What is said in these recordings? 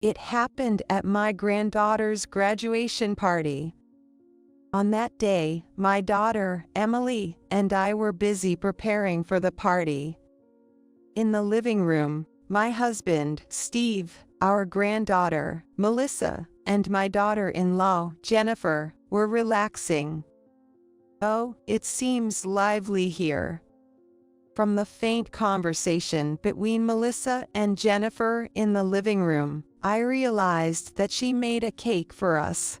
It happened at my granddaughter's graduation party. On that day, my daughter, Emily, and I were busy preparing for the party. In the living room, my husband, Steve, our granddaughter, Melissa, and my daughter-in-law, Jennifer, were relaxing. "Oh, it seems lively here." From the faint conversation between Melissa and Jennifer in the living room, I realized that she made a cake for us.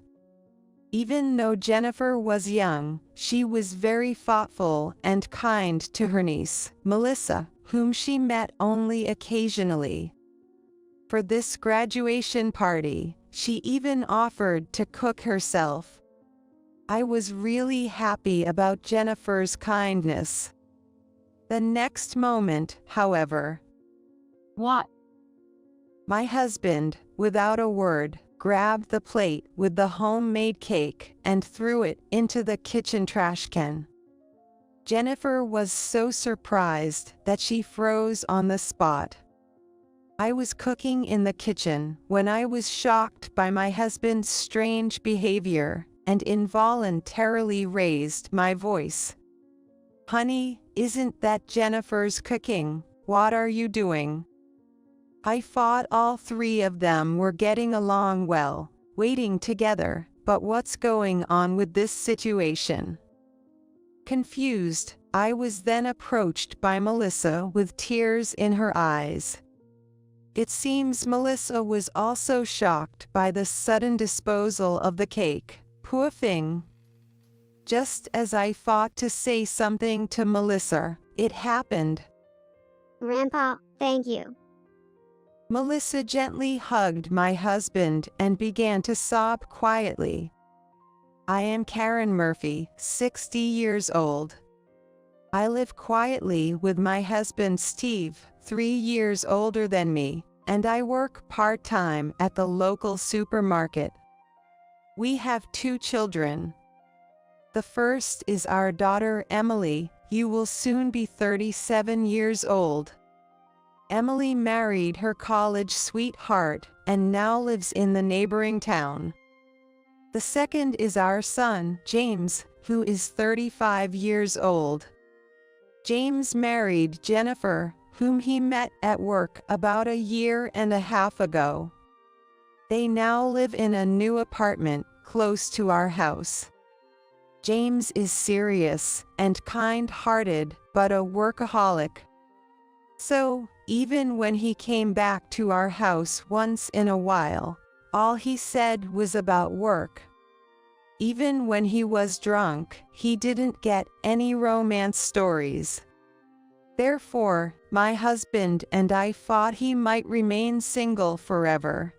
Even though Jennifer was young, she was very thoughtful and kind to her niece, Melissa, whom she met only occasionally. For this graduation party, she even offered to cook herself. I was really happy about Jennifer's kindness. The next moment, however, What? my husband, without a word, grabbed the plate with the homemade cake and threw it into the kitchen trash can. Jennifer was so surprised that she froze on the spot. I was cooking in the kitchen when I was shocked by my husband's strange behavior and involuntarily raised my voice. "Honey, isn't that Jennifer's cooking? What are you doing?" I thought all three of them were getting along well, waiting together, but what's going on with this situation? Confused, I was then approached by Melissa with tears in her eyes. It seems Melissa was also shocked by the sudden disposal of the cake. Poor thing. Just as I thought to say something to Melissa, it happened. Grandpa, thank you. Melissa gently hugged my husband and began to sob quietly. I am Karen Murphy, 60 years old. I live quietly with my husband Steve, 3 years older than me, and I work part-time at the local supermarket. We have 2 children. The first is our daughter Emily, who will soon be 37 years old. Emily married her college sweetheart and now lives in the neighboring town. The second is our son, James, who is 35 years old. James married Jennifer, whom he met at work about a year and a half ago. They now live in a new apartment close to our house. James is serious and kind-hearted, but a workaholic. So, even when he came back to our house once in a while, all he said was about work. Even when he was drunk, he didn't get any romance stories. Therefore, my husband and I thought he might remain single forever.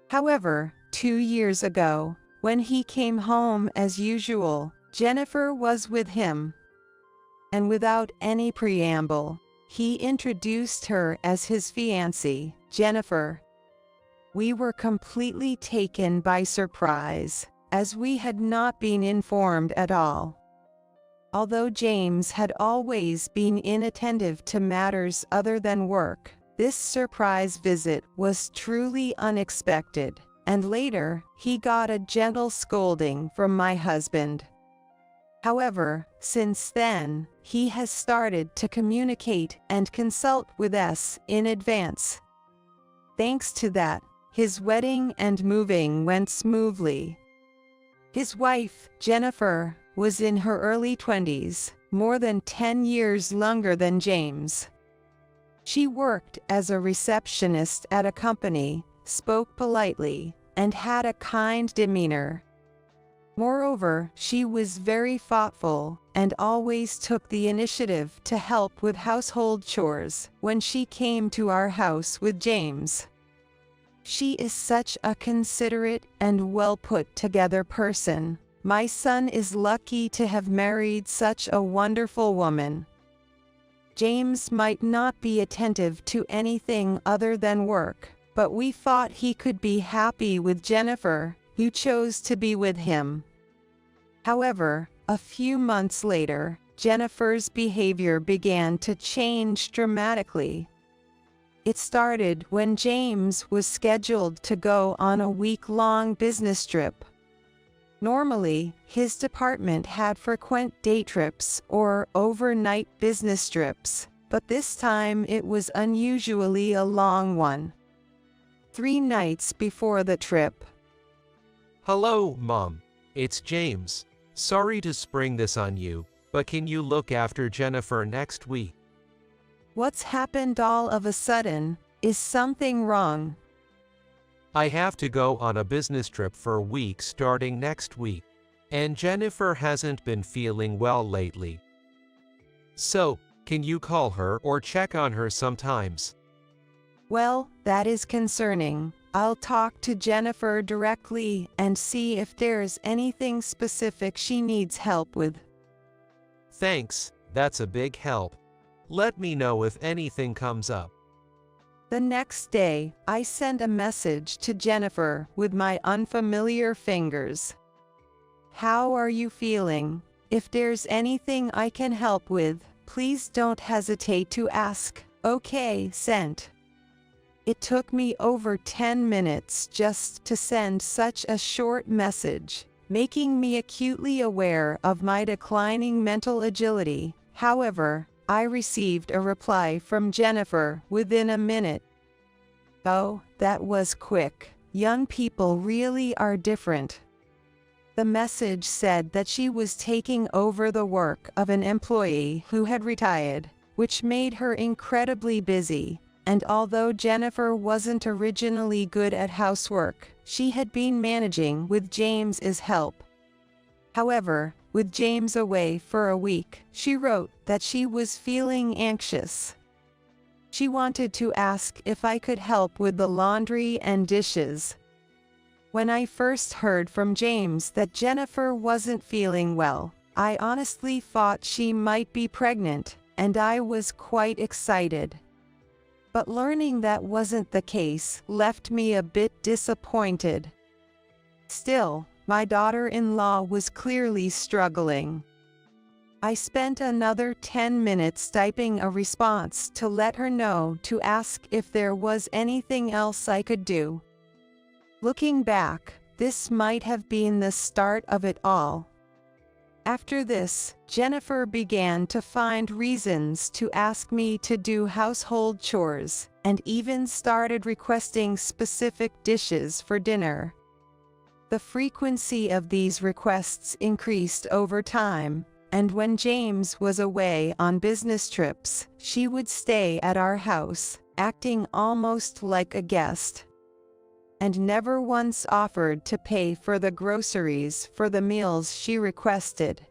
However, 2 years ago, when he came home as usual, Jennifer was with him. And without any preamble, he introduced her as his fiancée, Jennifer. We were completely taken by surprise, as we had not been informed at all. Although James had always been inattentive to matters other than work, this surprise visit was truly unexpected, and later, he got a gentle scolding from my husband. However, since then, he has started to communicate and consult with us in advance. Thanks to that, his wedding and moving went smoothly. His wife, Jennifer, was in her early 20s, more than 10 years younger than James. She worked as a receptionist at a company, spoke politely, and had a kind demeanor. Moreover, she was very thoughtful and always took the initiative to help with household chores when she came to our house with James. She is such a considerate and well-put-together person. My son is lucky to have married such a wonderful woman. James might not be attentive to anything other than work, but we thought he could be happy with Jennifer, who chose to be with him. However, a few months later, Jennifer's behavior began to change dramatically. It started when James was scheduled to go on a week-long business trip. Normally, his department had frequent day trips or overnight business trips, but this time it was unusually a long one. 3 nights before the trip. Hello, Mom. It's James. Sorry to spring this on you, but can you look after Jennifer next week? What's happened all of a sudden? Is something wrong? I have to go on a business trip for a week starting next week, and Jennifer hasn't been feeling well lately. So, can you call her or check on her sometimes? Well, that is concerning. I'll talk to Jennifer directly and see if there's anything specific she needs help with. Thanks, that's a big help. Let me know if anything comes up. The next day, I sent a message to Jennifer with my unfamiliar fingers. How are you feeling? If there's anything I can help with, please don't hesitate to ask. Okay, sent. It took me over 10 minutes just to send such a short message, making me acutely aware of my declining mental agility. However, I received a reply from Jennifer within a minute. Oh, that was quick. Young people really are different. The message said that she was taking over the work of an employee who had retired, which made her incredibly busy. And although Jennifer wasn't originally good at housework, she had been managing with James's help. However, with James away for a week, she wrote that she was feeling anxious. She wanted to ask if I could help with the laundry and dishes. When I first heard from James that Jennifer wasn't feeling well, I honestly thought she might be pregnant, and I was quite excited. But learning that wasn't the case left me a bit disappointed. Still, my daughter-in-law was clearly struggling. I spent another 10 minutes typing a response to let her know to ask if there was anything else I could do. Looking back, this might have been the start of it all. After this, Jennifer began to find reasons to ask me to do household chores, and even started requesting specific dishes for dinner. The frequency of these requests increased over time, and when James was away on business trips, she would stay at our house, acting almost like a guest, and never once offered to pay for the groceries for the meals she requested.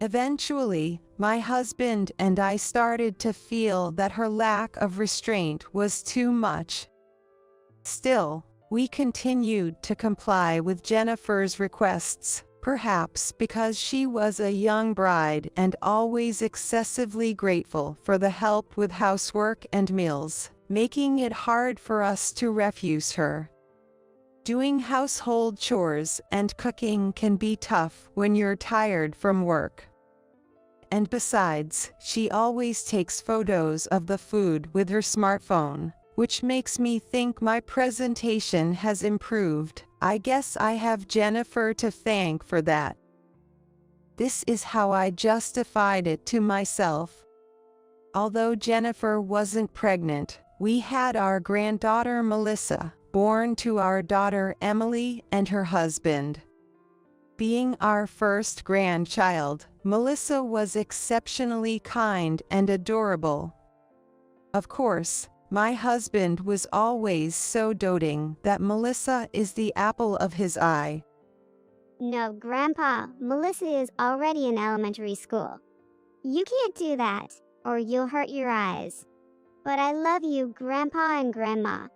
Eventually, my husband and I started to feel that her lack of restraint was too much. Still, we continued to comply with Jennifer's requests, perhaps because she was a young bride and always excessively grateful for the help with housework and meals, making it hard for us to refuse her. Doing household chores and cooking can be tough when you're tired from work. And besides, she always takes photos of the food with her smartphone, which makes me think my presentation has improved. I guess I have Jennifer to thank for that. This is how I justified it to myself. Although Jennifer wasn't pregnant, we had our granddaughter Melissa, born to our daughter Emily and her husband. Being our first grandchild, Melissa was exceptionally kind and adorable. Of course, my husband was always so doting that Melissa is the apple of his eye. No, Grandpa, Melissa is already in elementary school. You can't do that, or you'll hurt your eyes. But I love you, Grandpa and Grandma.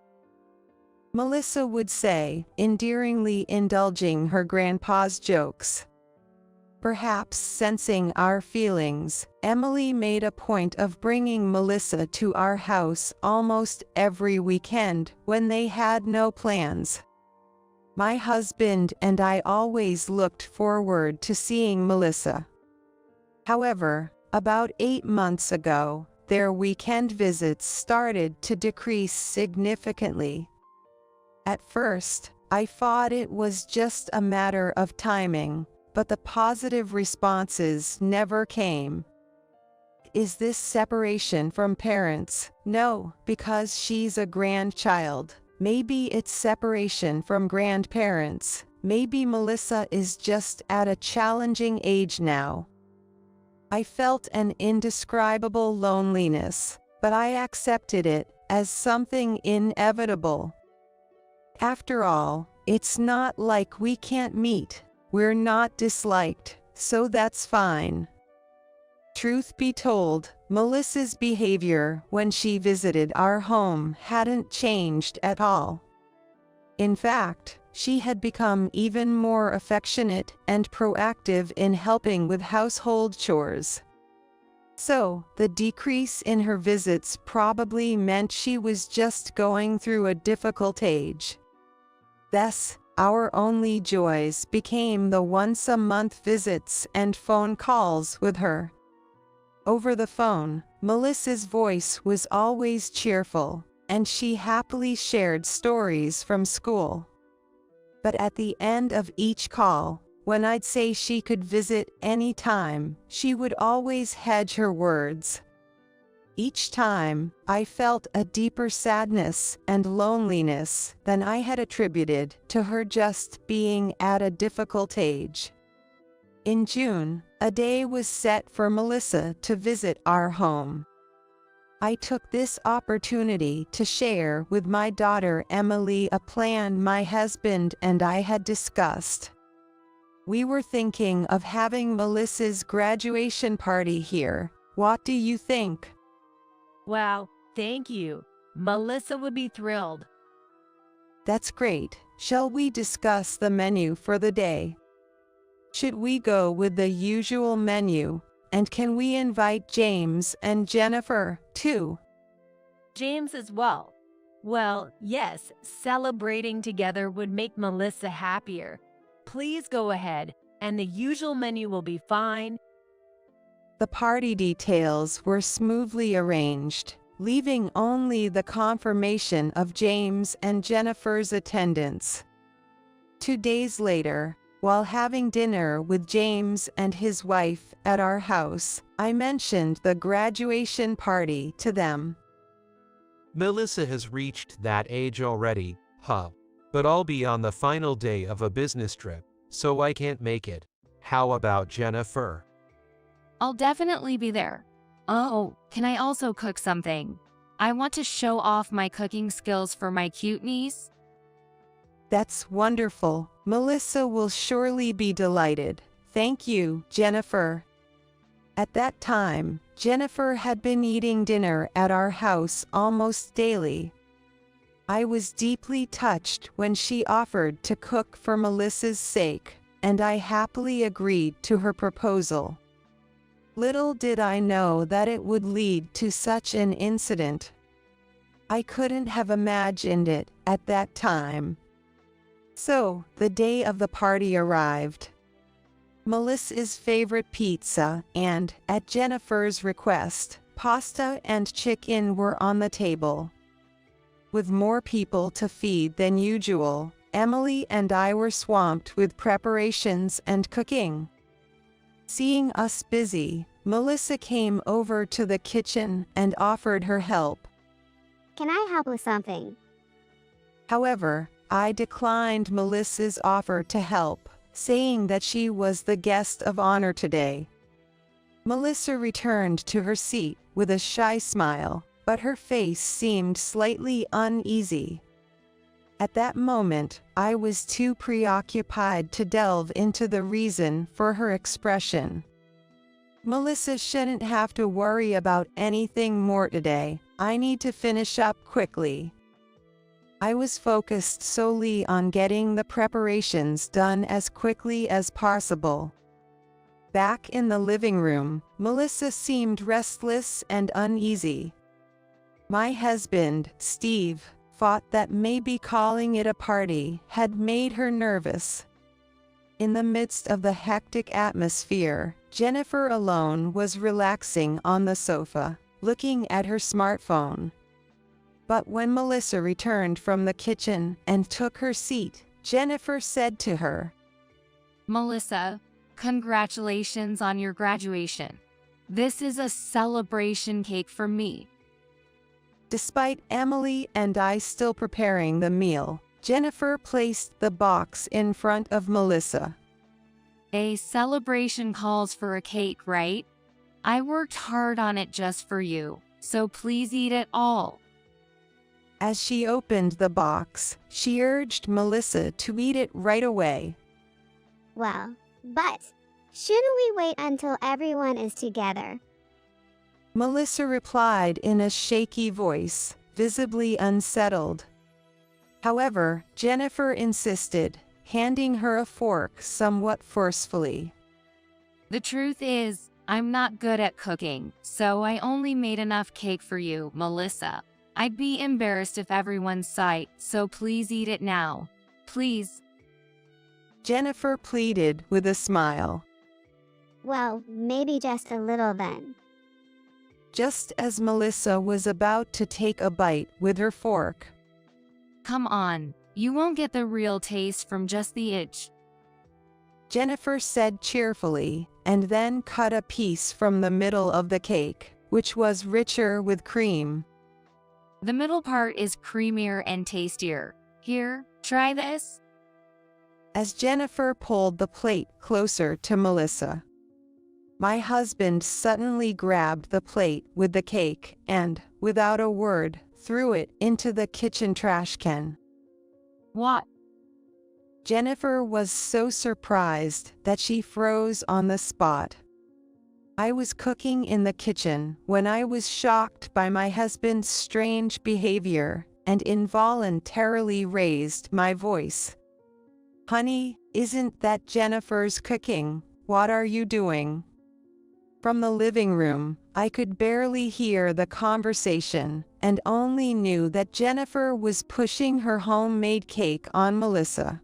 Melissa would say, endearingly indulging her grandpa's jokes. Perhaps sensing our feelings, Emily made a point of bringing Melissa to our house almost every weekend when they had no plans. My husband and I always looked forward to seeing Melissa. However, about 8 months ago, their weekend visits started to decrease significantly. At first, I thought it was just a matter of timing, but the positive responses never came. Is this separation from parents? No, because she's a grandchild. Maybe it's separation from grandparents. Maybe Melissa is just at a challenging age now. I felt an indescribable loneliness, but I accepted it as something inevitable. After all, it's not like we can't meet. We're not disliked, so that's fine. Truth be told, Melissa's behavior when she visited our home hadn't changed at all. In fact, she had become even more affectionate and proactive in helping with household chores. So, the decrease in her visits probably meant she was just going through a difficult age. Thus, our only joys became the once-a-month visits and phone calls with her. Over the phone, Melissa's voice was always cheerful, and she happily shared stories from school. But at the end of each call, when I'd say she could visit any time, she would always hedge her words. Each time, I felt a deeper sadness and loneliness than I had attributed to her just being at a difficult age. In June, a day was set for Melissa to visit our home. I took this opportunity to share with my daughter Emily a plan my husband and I had discussed. We were thinking of having Melissa's graduation party here. What do you think? Wow, thank you. Melissa would be thrilled. That's great. Shall we discuss the menu for the day? Should we go with the usual menu? And can we invite James and Jennifer, too? James as well. Well, yes, celebrating together would make Melissa happier. Please go ahead, and the usual menu will be fine. The party details were smoothly arranged, leaving only the confirmation of James and Jennifer's attendance. 2 days later, while having dinner with James and his wife at our house, I mentioned the graduation party to them. Melissa has reached that age already, huh? But I'll be on the final day of a business trip, so I can't make it. How about Jennifer? I'll definitely be there. Oh, can I also cook something? I want to show off my cooking skills for my cute niece. That's wonderful. Melissa will surely be delighted. Thank you, Jennifer. At that time, Jennifer had been eating dinner at our house almost daily. I was deeply touched when she offered to cook for Melissa's sake, and I happily agreed to her proposal. Little did I know that it would lead to such an incident. I couldn't have imagined it at that time. So, the day of the party arrived. Melissa's favorite pizza and, at Jennifer's request, pasta and chicken were on the table. With more people to feed than usual, Emily and I were swamped with preparations and cooking. Seeing us busy, Melissa came over to the kitchen and offered her help. Can I help with something? However, I declined Melissa's offer to help, saying that she was the guest of honor today. Melissa returned to her seat with a shy smile, but her face seemed slightly uneasy. At that moment, I was too preoccupied to delve into the reason for her expression. Melissa shouldn't have to worry about anything more today. I need to finish up quickly. I was focused solely on getting the preparations done as quickly as possible. Back in the living room, Melissa seemed restless and uneasy. My husband, Steve, thought that maybe calling it a party had made her nervous. In the midst of the hectic atmosphere, Jennifer alone was relaxing on the sofa. looking at her smartphone. But when Melissa returned from the kitchen and took her seat, Jennifer said to her, Melissa, congratulations on your graduation. This is a celebration cake for me. Despite Emily and I still preparing the meal, Jennifer placed the box in front of Melissa. A celebration calls for a cake, right? I worked hard on it just for you, so please eat it all. As she opened the box, she urged Melissa to eat it right away. Well, but shouldn't we wait until everyone is together? Melissa replied in a shaky voice, visibly unsettled. However, Jennifer insisted, handing her a fork somewhat forcefully. The truth is, I'm not good at cooking, so I only made enough cake for you, Melissa. I'd be embarrassed if everyone saw it, so please eat it now. Please. Jennifer pleaded with a smile. Well, maybe just a little then. Just as Melissa was about to take a bite with her fork. Come on, you won't get the real taste from just the itch. Jennifer said cheerfully, and then cut a piece from the middle of the cake, which was richer with cream. The middle part is creamier and tastier. Here, try this. As Jennifer pulled the plate closer to Melissa, my husband suddenly grabbed the plate with the cake and, without a word, threw it into the kitchen trash can. What? Jennifer was so surprised that she froze on the spot. I was cooking in the kitchen when I was shocked by my husband's strange behavior and involuntarily raised my voice. Honey, isn't that Jennifer's cooking? What are you doing? From the living room, I could barely hear the conversation and only knew that Jennifer was pushing her homemade cake on Melissa.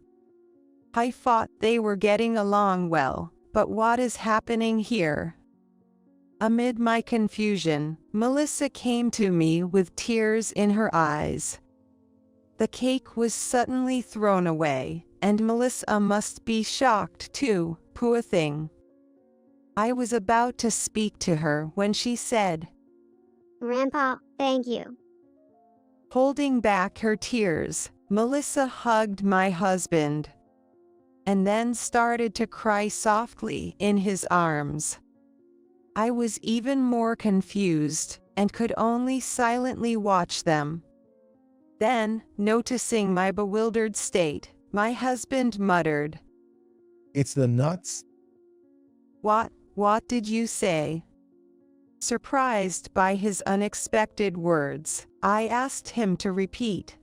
I thought they were getting along well, but what is happening here? Amid my confusion, Melissa came to me with tears in her eyes. The cake was suddenly thrown away, and Melissa must be shocked too, poor thing. I was about to speak to her when she said, Grandpa, thank you. Holding back her tears, Melissa hugged my husband, and then started to cry softly in his arms. I was even more confused and could only silently watch them. Then, noticing my bewildered state, my husband muttered, It's the nuts? What did you say? Surprised by his unexpected words, I asked him to repeat.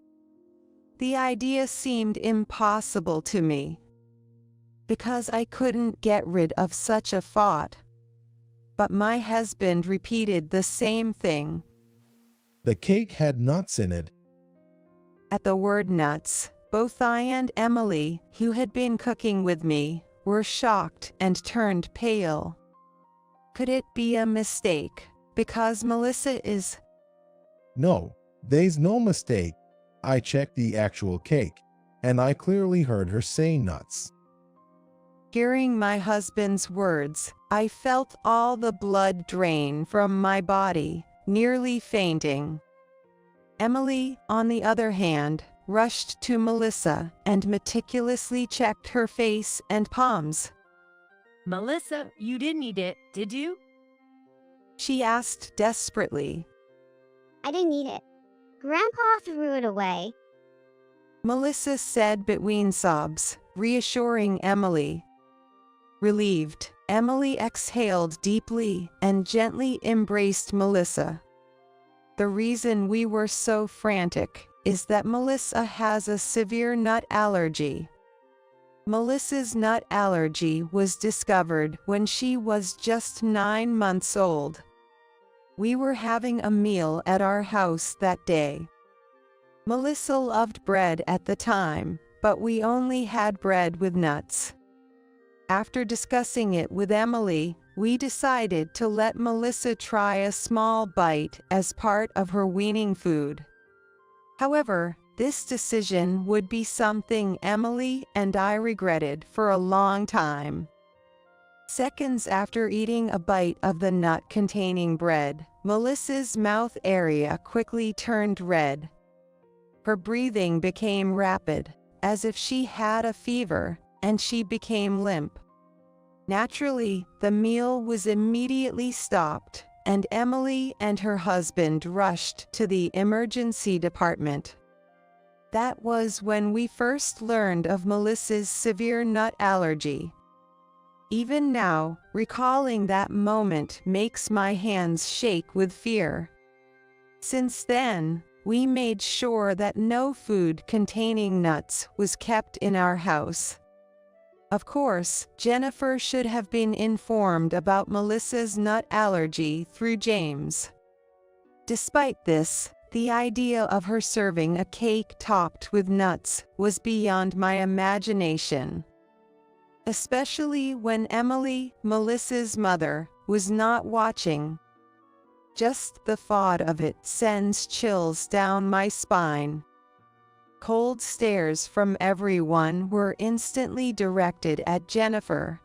The idea seemed impossible to me, because I couldn't get rid of such a thought. But my husband repeated the same thing. The cake had nuts in it. At the word nuts, both I and Emily, who had been cooking with me, were shocked and turned pale. Could it be a mistake, because Melissa is... No, there's no mistake. I checked the actual cake, and I clearly heard her say nuts. Hearing my husband's words, I felt all the blood drain from my body, nearly fainting. Emily, on the other hand, rushed to Melissa and meticulously checked her face and palms. Melissa, you didn't eat it, did you? She asked desperately. I didn't eat it. Grandpa threw it away. Melissa said between sobs, reassuring Emily. Relieved, Emily exhaled deeply and gently embraced Melissa. The reason we were so frantic is that Melissa has a severe nut allergy. Melissa's nut allergy was discovered when she was just 9 months old. We were having a meal at our house that day. Melissa loved bread at the time, but we only had bread with nuts. After discussing it with Emily, we decided to let Melissa try a small bite as part of her weaning food. However, this decision would be something Emily and I regretted for a long time. Seconds after eating a bite of the nut-containing bread, Melissa's mouth area quickly turned red. Her breathing became rapid, as if she had a fever, and she became limp. Naturally, the meal was immediately stopped, and Emily and her husband rushed to the emergency department. That was when we first learned of Melissa's severe nut allergy. Even now, recalling that moment makes my hands shake with fear. Since then, we made sure that no food containing nuts was kept in our house. Of course, Jennifer should have been informed about Melissa's nut allergy through James. Despite this, the idea of her serving a cake topped with nuts was beyond my imagination. Especially when Emily, Melissa's mother, was not watching. Just the thought of it sends chills down my spine. Cold stares from everyone were instantly directed at Jennifer.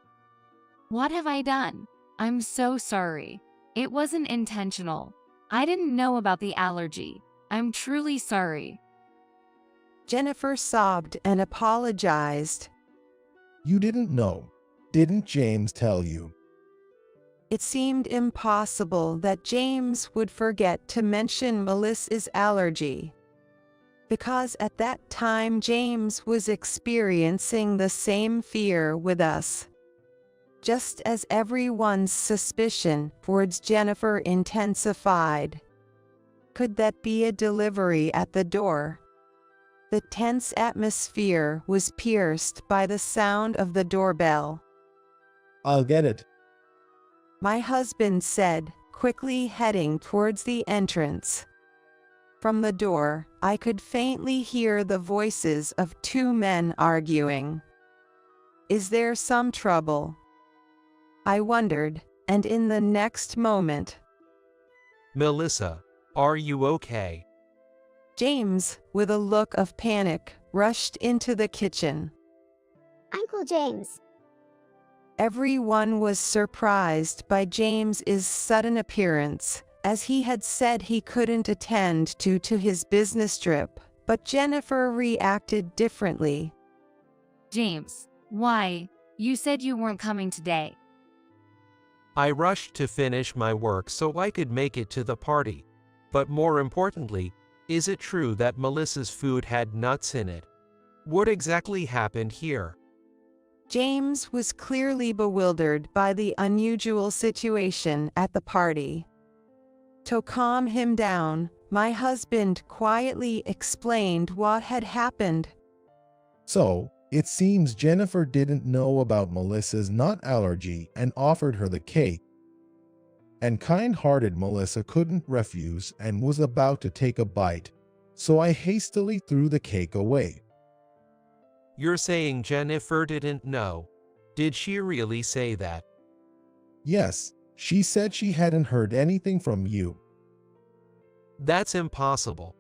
What have I done? I'm so sorry. It wasn't intentional. I didn't know about the allergy. I'm truly sorry. Jennifer sobbed and apologized. You didn't know. Didn't James tell you? It seemed impossible that James would forget to mention Melissa's allergy. Because at that time James was experiencing the same fear with us. Just as everyone's suspicion towards Jennifer intensified. Could that be a delivery at the door? The tense atmosphere was pierced by the sound of the doorbell. I'll get it. My husband said, quickly heading towards the entrance. From the door, I could faintly hear the voices of two men arguing. Is there some trouble? I wondered, and in the next moment, Melissa, are you okay? James, with a look of panic, rushed into the kitchen. Uncle James. Everyone was surprised by James's sudden appearance, as he had said he couldn't attend to his business trip, but Jennifer reacted differently. James, why? You said you weren't coming today. I rushed to finish my work so I could make it to the party. But more importantly, is it true that Melissa's food had nuts in it? What exactly happened here? James was clearly bewildered by the unusual situation at the party. To calm him down, my husband quietly explained what had happened. So, it seems Jennifer didn't know about Melissa's nut allergy and offered her the cake. And kind-hearted Melissa couldn't refuse and was about to take a bite, so I hastily threw the cake away. You're saying Jennifer didn't know? Did she really say that? Yes, she said she hadn't heard anything from you. That's impossible.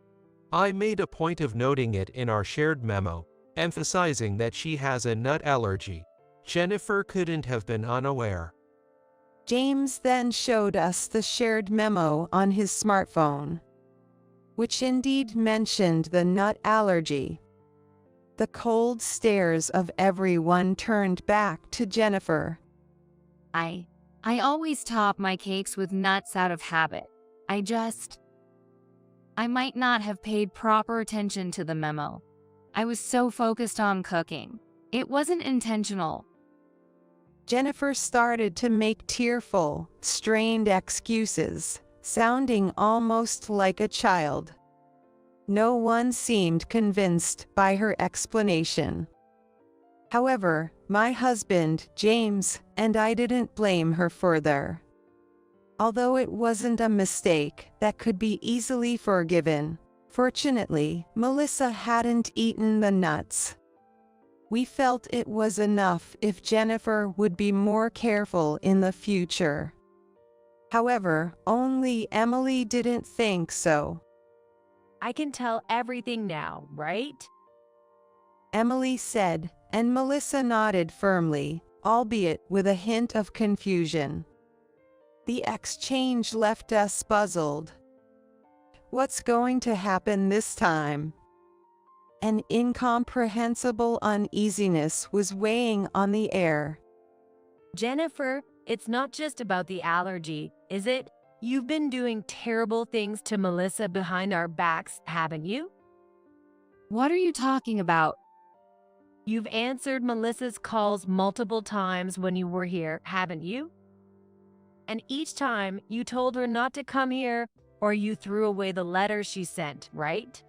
I made a point of noting it in our shared memo, emphasizing that she has a nut allergy. Jennifer couldn't have been unaware. James then showed us the shared memo on his smartphone, which indeed mentioned the nut allergy. The cold stares of everyone turned back to Jennifer. I always top my cakes with nuts out of habit. I might not have paid proper attention to the memo. I was so focused on cooking. It wasn't intentional. Jennifer started to make tearful, strained excuses, sounding almost like a child. No one seemed convinced by her explanation. However, my husband, James, and I didn't blame her further. Although it wasn't a mistake that could be easily forgiven, fortunately, Melissa hadn't eaten the nuts. We felt it was enough if Jennifer would be more careful in the future. However, only Emily didn't think so. I can tell everything now, right? Emily said, and Melissa nodded firmly, albeit with a hint of confusion. The exchange left us puzzled. What's going to happen this time? An incomprehensible uneasiness was weighing on the air. Jennifer, it's not just about the allergy, is it? You've been doing terrible things to Melissa behind our backs, haven't you? What are you talking about? You've answered Melissa's calls multiple times when you were here, haven't you? And each time you told her not to come here, or you threw away the letter she sent, right?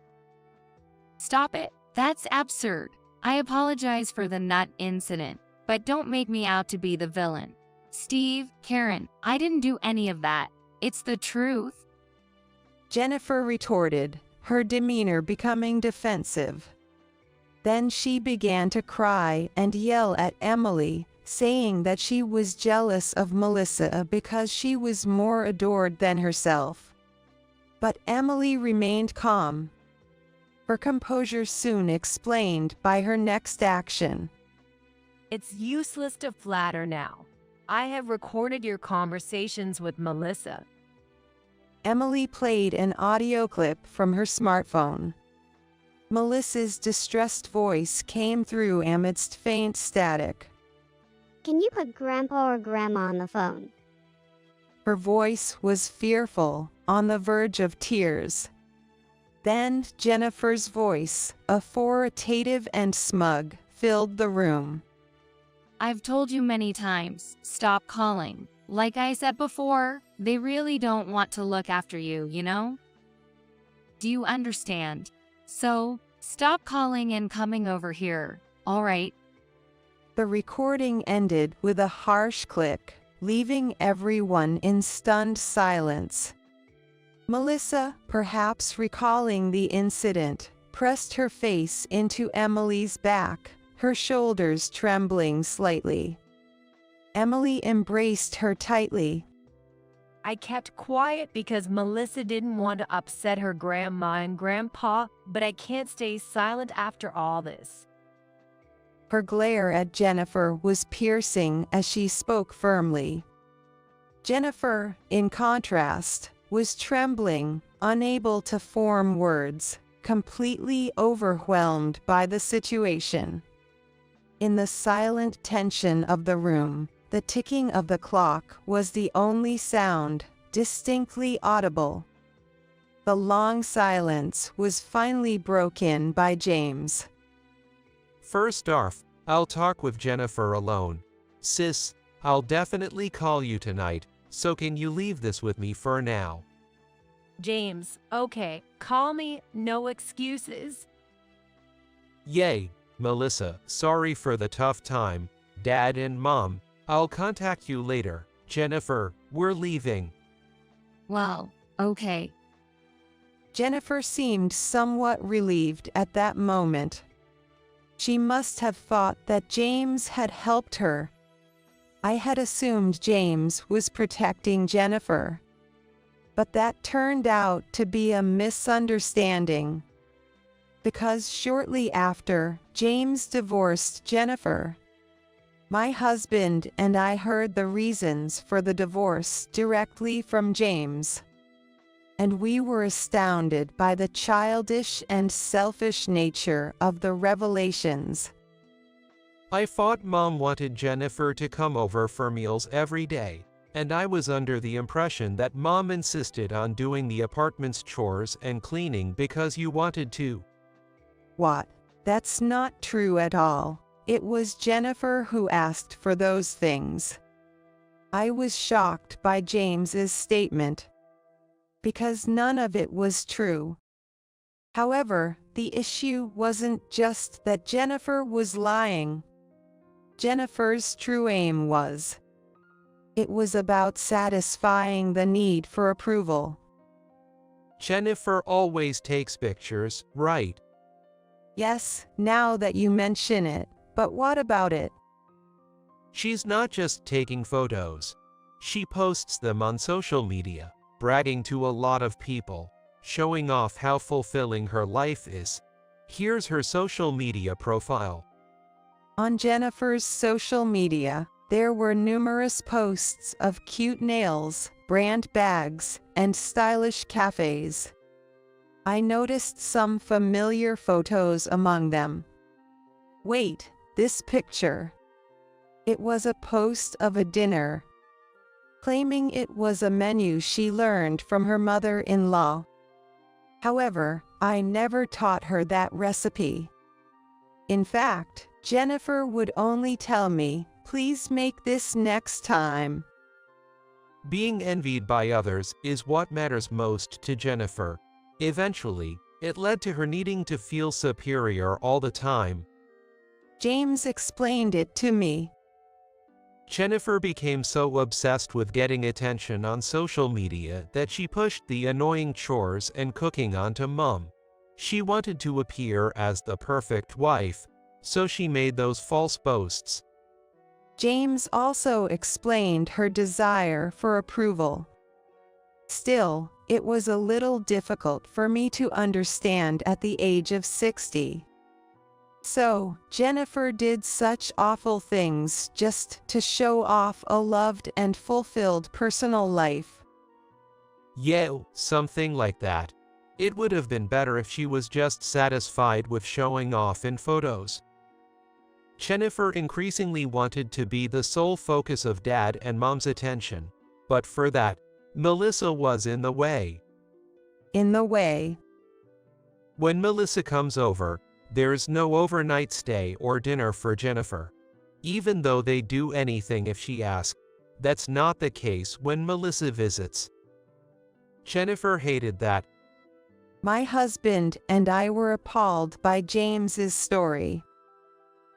Stop it. That's absurd. I apologize for the nut incident, but don't make me out to be the villain. Steve, Karen, I didn't do any of that. It's the truth. Jennifer retorted, her demeanor becoming defensive. Then she began to cry and yell at Emily, saying that she was jealous of Melissa because she was more adored than herself. But Emily remained calm. Her composure soon explained by her next action. It's useless to flatter now. I have recorded your conversations with Melissa. Emily played an audio clip from her smartphone. Melissa's distressed voice came through amidst faint static. Can you put Grandpa or Grandma on the phone? Her voice was fearful, on the verge of tears. Then Jennifer's voice, authoritative and smug, filled the room. I've told you many times, stop calling. Like I said before, they really don't want to look after you, you know? Do you understand? So, stop calling and coming over here, all right? The recording ended with a harsh click, leaving everyone in stunned silence. Melissa, perhaps recalling the incident, pressed her face into Emily's back, her shoulders trembling slightly. Emily embraced her tightly. I kept quiet because Melissa didn't want to upset her grandma and grandpa, but I can't stay silent after all this. Her glare at Jennifer was piercing as she spoke firmly. Jennifer, in contrast, was trembling, unable to form words, completely overwhelmed by the situation. In the silent tension of the room, the ticking of the clock was the only sound, distinctly audible. The long silence was finally broken by James. First off, I'll talk with Jennifer alone. Sis, I'll definitely call you tonight, so can you leave this with me for now? James, okay, call me, no excuses. Yay, Melissa, sorry for the tough time. Dad and Mom, I'll contact you later. Jennifer, we're leaving. Well, okay. Jennifer seemed somewhat relieved at that moment. She must have thought that James had helped her. I had assumed James was protecting Jennifer. But that turned out to be a misunderstanding. Because shortly after, James divorced Jennifer. My husband and I heard the reasons for the divorce directly from James. And we were astounded by the childish and selfish nature of the revelations. I thought Mom wanted Jennifer to come over for meals every day, and I was under the impression that Mom insisted on doing the apartment's chores and cleaning because you wanted to. What? That's not true at all. It was Jennifer who asked for those things. I was shocked by James's statement, because none of it was true. However, the issue wasn't just that Jennifer was lying. Jennifer's true aim was. It was about satisfying the need for approval. Jennifer always takes pictures, right? Yes, now that you mention it, But what about it? She's not just taking photos. She posts them on social media, bragging to a lot of people, showing off how fulfilling her life is. Here's her social media profile. On Jennifer's social media, there were numerous posts of cute nails, brand bags, and stylish cafes. I noticed some familiar photos among them. Wait, this picture. It was a post of a dinner, claiming it was a menu she learned from her mother-in-law. However, I never taught her that recipe. In fact, Jennifer would only tell me, "Please make this next time." Being envied by others is what matters most to Jennifer. Eventually, it led to her needing to feel superior all the time. James explained it to me. Jennifer became so obsessed with getting attention on social media that she pushed the annoying chores and cooking onto Mom. She wanted to appear as the perfect wife, so she made those false boasts. James also explained her desire for approval. Still, it was a little difficult for me to understand at the age of 60. So, Jennifer did such awful things just to show off a loved and fulfilled personal life. Yeah, something like that. It would have been better if she was just satisfied with showing off in photos. Jennifer increasingly wanted to be the sole focus of Dad and Mom's attention, but for that, Melissa was in the way. In the way. When Melissa comes over, there's no overnight stay or dinner for Jennifer. Even though they do anything if she asks, that's not the case when Melissa visits. Jennifer hated that. My husband and I were appalled by James's story.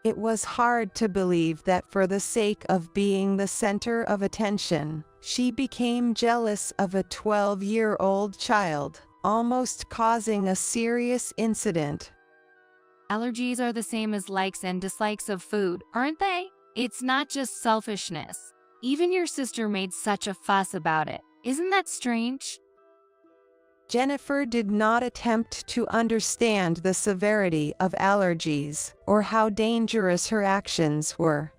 It was hard to believe that for the sake of being the center of attention, she became jealous of a 12-year-old child, almost causing a serious incident. Allergies are the same as likes and dislikes of food, aren't they? It's not just selfishness. Even your sister made such a fuss about it. Isn't that strange? Jennifer did not attempt to understand the severity of allergies or how dangerous her actions were.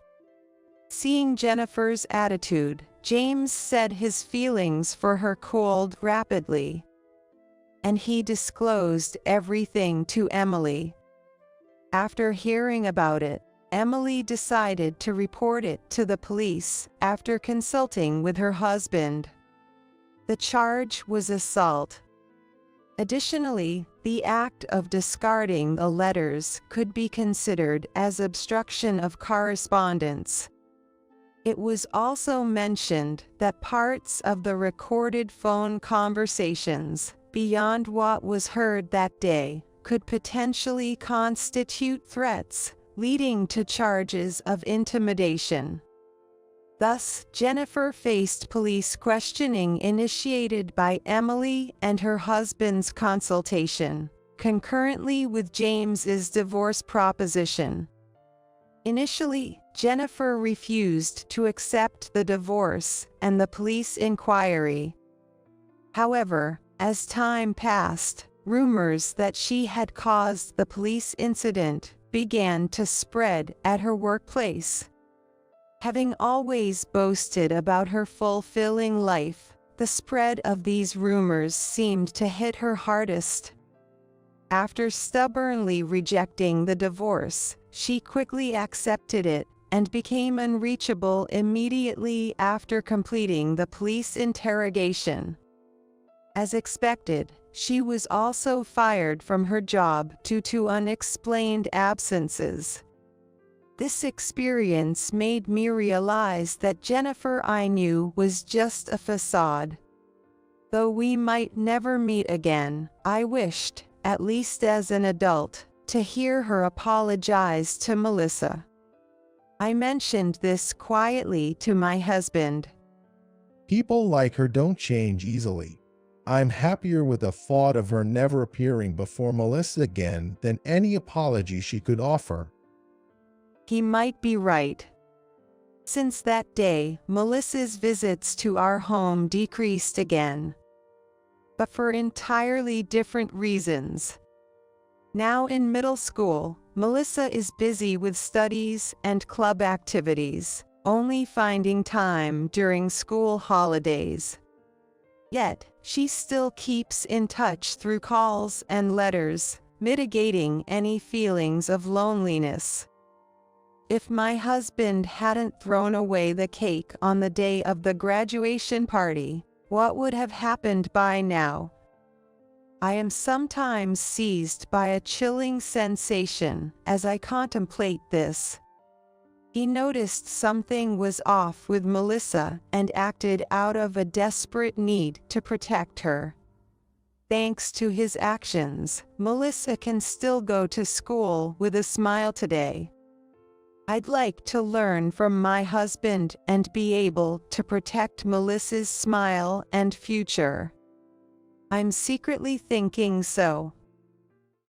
Seeing Jennifer's attitude, James said his feelings for her cooled rapidly, and he disclosed everything to Emily. After hearing about it, Emily decided to report it to the police after consulting with her husband. The charge was assault. Additionally, the act of discarding the letters could be considered as obstruction of correspondence. It was also mentioned that parts of the recorded phone conversations, beyond what was heard that day, could potentially constitute threats, leading to charges of intimidation. Thus, Jennifer faced police questioning initiated by Emily and her husband's consultation, concurrently with James's divorce proposition. Initially, Jennifer refused to accept the divorce and the police inquiry. However, as time passed, rumors that she had caused the police incident began to spread at her workplace. Having always boasted about her fulfilling life, the spread of these rumors seemed to hit her hardest. After stubbornly rejecting the divorce, she quickly accepted it and became unreachable immediately after completing the police interrogation. As expected, she was also fired from her job due to unexplained absences. This experience made me realize that Jennifer I knew was just a facade. Though we might never meet again, I wished, at least as an adult, to hear her apologize to Melissa. I mentioned this quietly to my husband. People like her don't change easily. I'm happier with the thought of her never appearing before Melissa again than any apology she could offer. He might be right. Since that day, Melissa's visits to our home decreased again. But for entirely different reasons. Now in middle school, Melissa is busy with studies and club activities, only finding time during school holidays. Yet, she still keeps in touch through calls and letters, mitigating any feelings of loneliness. If my husband hadn't thrown away the cake on the day of the graduation party, what would have happened by now? I am sometimes seized by a chilling sensation as I contemplate this. He noticed something was off with Melissa and acted out of a desperate need to protect her. Thanks to his actions, Melissa can still go to school with a smile today. I'd like to learn from my husband and be able to protect Melissa's smile and future. I'm secretly thinking so.